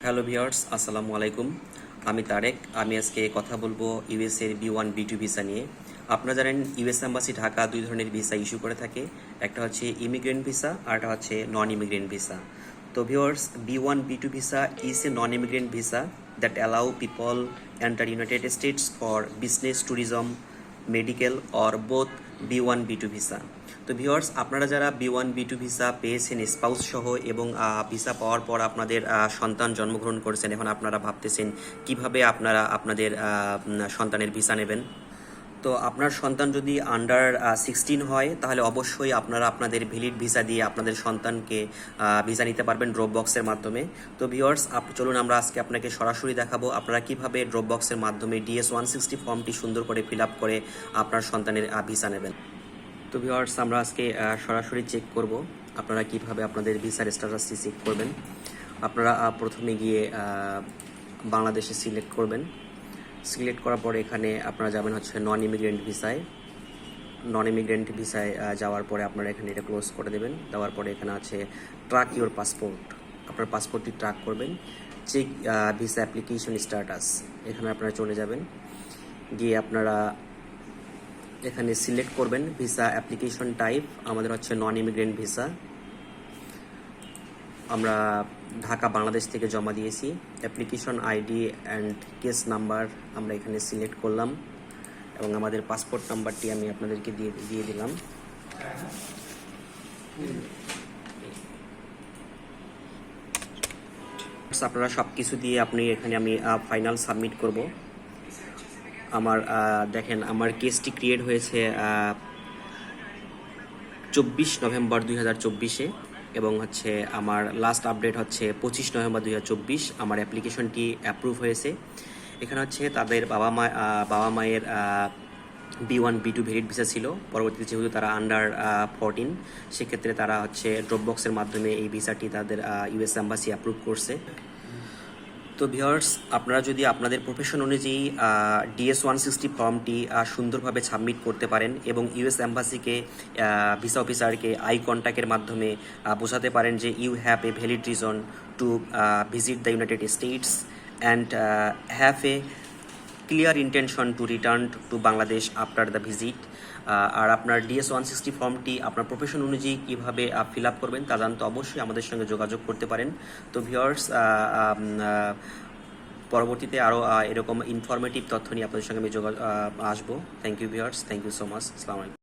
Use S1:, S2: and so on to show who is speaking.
S1: Hello viewers, আসসালামু আলাইকুম। আমি তারেক। আমি আজকে কথা বলবো ইউএস এর B1 B2 ভিসা নিয়ে। আপনারা জানেন ইউএস এম্বাসি ঢাকা দুই ধরনের ভিসা ইস্যু করে থাকে। একটা হচ্ছে ইমিগ্রেন্ট ভিসা আর একটা হচ্ছে নন ইমিগ্রেন্ট ভিসা। তো viewers, B1 B2 visa is a non immigrant visa that allow people enter United states for business, tourism, medical or both B1 B2 visa. তো viewers, আপনারা যারা B1 B2 ভিসা পেয়েছেন spouse সহ এবং visa পাওয়ার পর আপনাদের সন্তান জন্মগ্রহণ করেছেন, এখন আপনারা ভাবতেছেন কিভাবে আপনারা আপনাদের সন্তানের ভিসা নেবেন। তো আপনার সন্তান যদি আন্ডার 16 হয় তাহলে অবশ্যই আপনারা আপনাদের ভ্যালিড ভিসা দিয়ে আপনাদের সন্তানকে ভিসা নিতে পারবেন ড্রপ বক্সের মাধ্যমে। তো ভিউয়ার্স, চলুন আমরা আজকে আপনাকে সরাসরি দেখাবো আপনারা কিভাবে ড্রপ বক্সের মাধ্যমে DS-160 ফর্মটি সুন্দর করে ফিল আপ করে আপনার সন্তানের ভিসা নেবেন। তো ভিউয়ার্স, আমরা আজকে সরাসরি চেক করব আপনারা কিভাবে আপনাদের ভিসার স্ট্যাটাসটি চেক করবেন। আপনারা প্রথমে গিয়ে বাংলাদেশে সিলেক্ট করবেন। সিলেক্ট করার পরে এখানে আপনারা যাবেন হচ্ছে নন ইমিগ্রেন্ট ভিসায়। নন ইমিগ্রেন্ট ভিসায় যাওয়ার পরে আপনারা এখানে এটা ক্লোজ করে দেবেন। দেওয়ার পরে এখানে আছে ট্র্যাক ইউর পাসপোর্ট। আপনার পাসপোর্টটি ট্র্যাক করবেন। চেক ভিসা অ্যাপ্লিকেশন স্ট্যাটাস, এখানে আপনারা চলে যাবেন। গিয়ে আপনারা এখানে সিলেক্ট করবেন ভিসা অ্যাপ্লিকেশন টাইপ। আমাদের হচ্ছে নন ইমিগ্রেন্ট ভিসা। আমরা ঢাকা বাংলাদেশ থেকে জমা দিয়েছি। Application ID and case number আমরা এখানে সিলেক্ট করলাম এবং আমাদের পাসপোর্ট নাম্বারটি আমি আপনাদেরকে দিয়ে দিলাম। আপনারা সব কিছু দিয়ে এখানে আমি ফাইনাল সাবমিট করব। আমার দেখেন, আমার কেসটি ক্রিয়েট হয়েছে 24 নভেম্বর 2024-এ এবং হচ্ছে আমার লাস্ট আপডেট হচ্ছে 25 নভেম্বর 2024। আমার অ্যাপ্লিকেশনটি অ্যাপ্রুভ হয়েছে। এখানে হচ্ছে তাদের বাবা মায়ের B1 B2 ভ্যালিড ভিসা ছিল। পরবর্তীতে যেহেতু তারা আন্ডার 14, সেক্ষেত্রে তারা হচ্ছে ড্রপ বক্সের মাধ্যমে এই ভিসাটি তাদের ইউএস এম্বাসি অ্যাপ্রুভ করছে। তো ভিউয়ার্স, আপনারা যদি আপনাদের প্রফেশন অনুযায়ী DS-160 ফর্মটি সুন্দরভাবে সাবমিট করতে পারেন এবং ইউএস এম্বাসিকে, ভিসা অফিসারকে আই কন্ট্যাক্টের মাধ্যমে বোঝাতে পারেন যে you have a valid reason to visit the United States and have a clear intention to return to Bangladesh after the visit. আর আপনার DS-160 ফর্মটি আপনার প্রফেশন অনুযায়ী কীভাবে ফিল আপ করবেন তা জানতে অবশ্যই আমাদের সঙ্গে যোগাযোগ করতে পারেন। তো ভিউয়ার্স, পরবর্তীতে আরও এরকম ইনফরমেটিভ তথ্য নিয়ে আপনাদের সঙ্গে আমি আসবো। Thank you viewers, thank you so much. আসসালামু আলাইকুম।